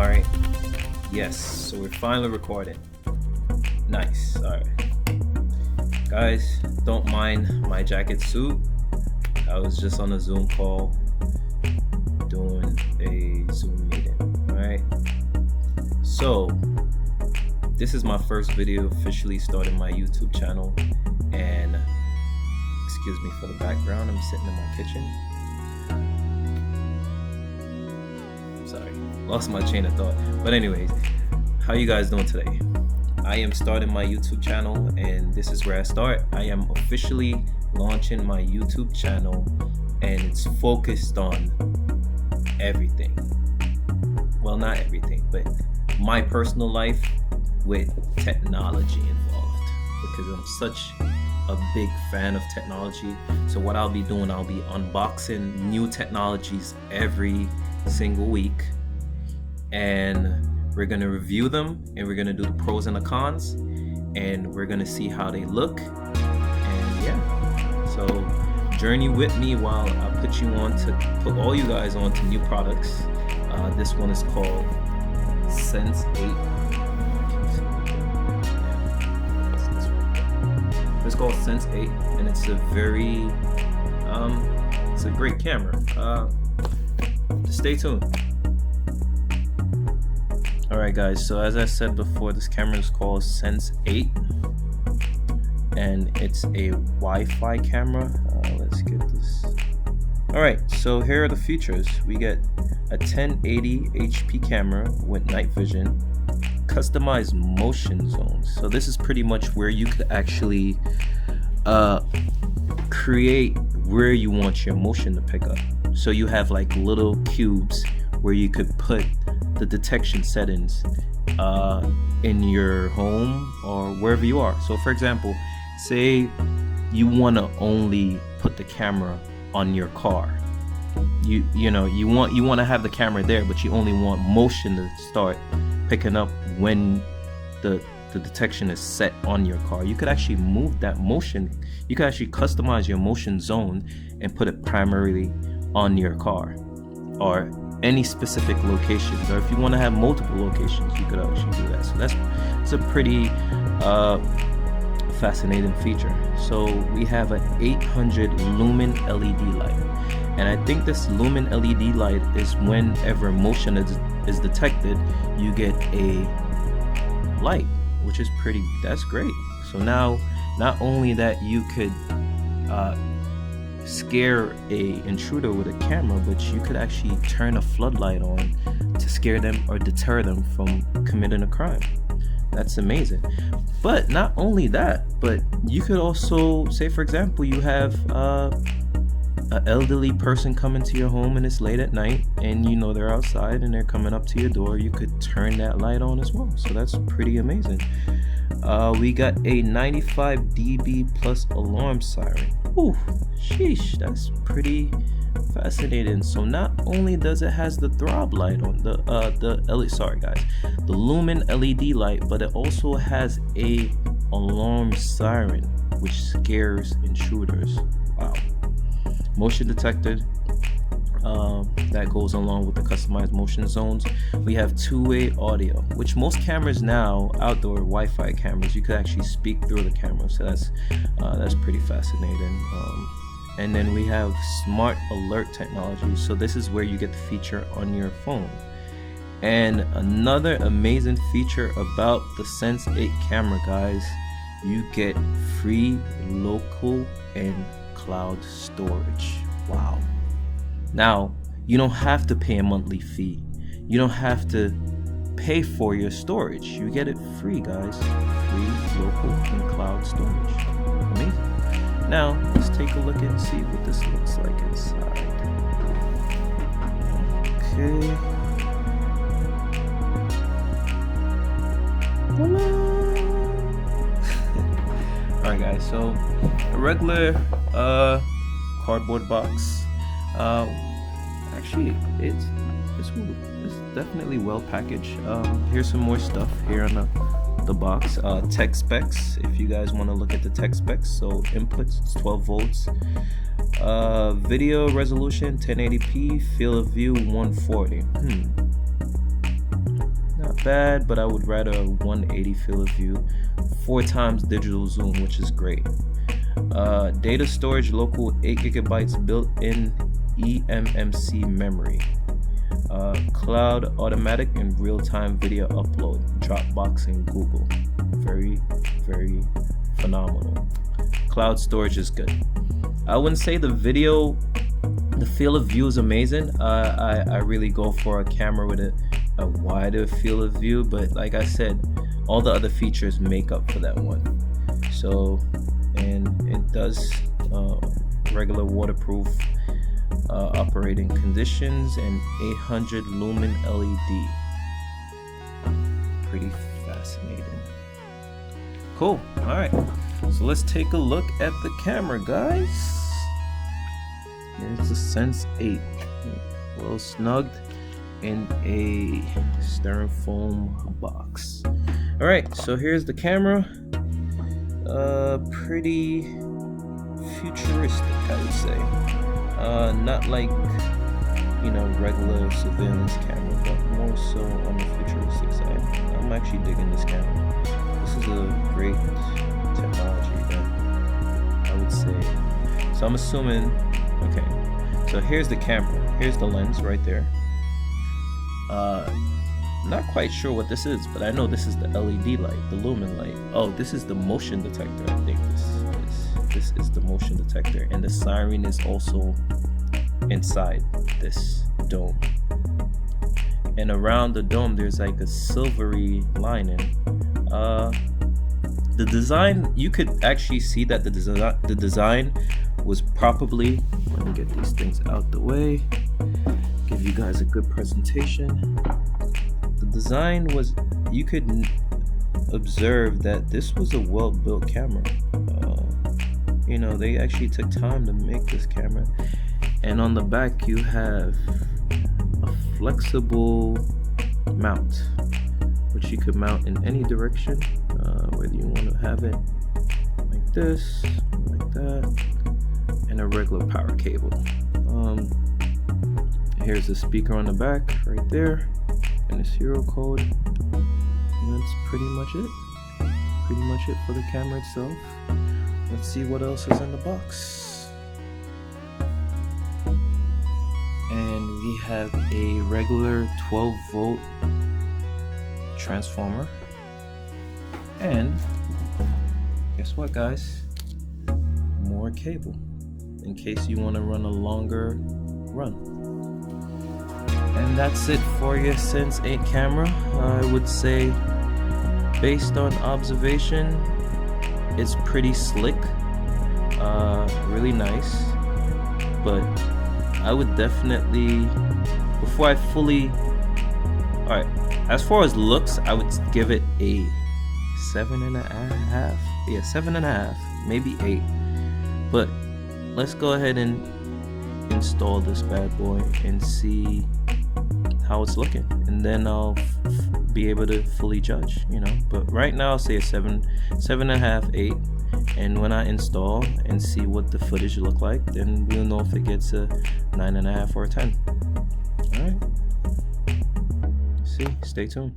Alright, yes, so we're finally recording. Nice. Alright, guys, don't mind my jacket suit. I was just on a Zoom call doing a Zoom meeting. Alright, so this is my first video officially starting my YouTube channel, and excuse me for the background, I'm sitting in my kitchen. Sorry, lost my chain of thought. But anyways, how you guys doing today? I am starting my YouTube channel, and this is where I start. I am officially launching my YouTube channel, and it's focused on everything. Well, not everything, but my personal life with technology involved, because I'm such a big fan of technology. So what I'll be doing, I'll be unboxing new technologies every single week, and we're gonna review them, and we're gonna do the pros and the cons, and we're gonna see how they look. And yeah, so journey with me while I put put all you guys on to new products. This one is called SENS8. It's called SENS8, and it's a very it's a great camera. Just stay tuned. Alright guys, so as I said before, this camera is called SENS8, and it's a Wi-Fi camera. Let's get this. Alright, so here are the features. We get a 1080 HP camera with night vision, customized motion zones. So this is pretty much where you could actually create where you want your motion to pick up. So you have like little cubes where you could put the detection settings in your home or wherever you are. So for example, say you want to only put the camera on your car. You want to have the camera there, but you only want motion to start picking up when the detection is set on your car. You could actually move that motion. You could actually customize your motion zone and put it primarily on your car or any specific locations, or if you want to have multiple locations, you could actually do that. So it's a pretty fascinating feature. So we have an 800 lumen LED light, and I think this lumen LED light is whenever motion is detected, you get a light, which is that's great. So now not only that you could scare a intruder with a camera, but you could actually turn a floodlight on to scare them or deter them from committing a crime. That's amazing. But not only that, but you could also say, for example, you have an elderly person coming to your home and it's late at night, and you know they're outside and they're coming up to your door. You could turn that light on as well. So that's pretty amazing. We got a 95 dB plus alarm siren. Ooh, sheesh, that's pretty fascinating. So not only does it has the throb light on the lumen LED light, but it also has a alarm siren which scares intruders. Wow. Motion detected. That goes along with the customized motion zones. We have two-way audio, which most cameras now, outdoor Wi-Fi cameras, you could actually speak through the camera. So that's pretty fascinating. And then we have smart alert technology. So this is where you get the feature on your phone. And another amazing feature about the SENS8 camera, guys, you get free local and cloud storage. Wow. Now, you don't have to pay a monthly fee. You don't have to pay for your storage. You get it free, guys. Free local and cloud storage. Amazing. Now, let's take a look and see what this looks like inside. Okay. Alright guys, so a regular cardboard box. Actually, it's definitely well packaged. Here's some more stuff here on the box. Tech specs, if you guys want to look at the tech specs. So inputs, it's 12 volts. Video resolution 1080p, field of view 140. bad, but I would rather a 180 field of view, 4 times digital zoom, which is great. Data storage, local 8 gigabytes built-in eMMC memory. Cloud automatic and real-time video upload, Dropbox and Google. Very, very phenomenal. Cloud storage is good. I wouldn't say the field of view is amazing. I really go for a camera with a wider field of view, but like I said, all the other features make up for that one. So, and it does regular waterproof operating conditions and 800 lumen LED. Pretty fascinating. Cool. All right, so let's take a look at the camera, guys. Here's the SENS8, well snugged in a styrofoam box. All right, so here's the camera. Pretty futuristic, I would say. Not like, you know, regular surveillance camera, but more so on the futuristic side. I'm actually digging this camera. This is a great technology that I would say. So I'm assuming, okay, so here's the camera. Here's the lens right there. Not quite sure what this is, but I know this is the LED light, the lumen light. Oh, this is the motion detector. I think this is the motion detector, and the siren is also inside this dome. And around the dome, there's like a silvery lining. The design, you could actually see that the design was probably, let me get these things out the way, give you guys a good presentation. The design was, you could observe that this was a well-built camera. You know, they actually took time to make this camera. And on the back you have a flexible mount, which you could mount in any direction, whether you want to have it like this, like that, and a regular power cable. Here's the speaker on the back right there, and the serial code, and that's pretty much it. Pretty much it for the camera itself. Let's see what else is in the box. And we have a regular 12-volt transformer. And guess what, guys? More cable in case you want to run a longer run. And that's it for your SENS8 camera. I would say, based on observation, it's pretty slick, really nice, but I would definitely, before I fully, alright, as far as looks, I would give it a 7.5, yeah, 7.5, maybe 8, but let's go ahead and install this bad boy and see how it's looking, and then I'll be able to fully judge, you know. But right now I'll say a 7.5, 8, and when I install and see what the footage look like, then we'll know if it gets a 9.5 or a 10. All right, see, stay tuned.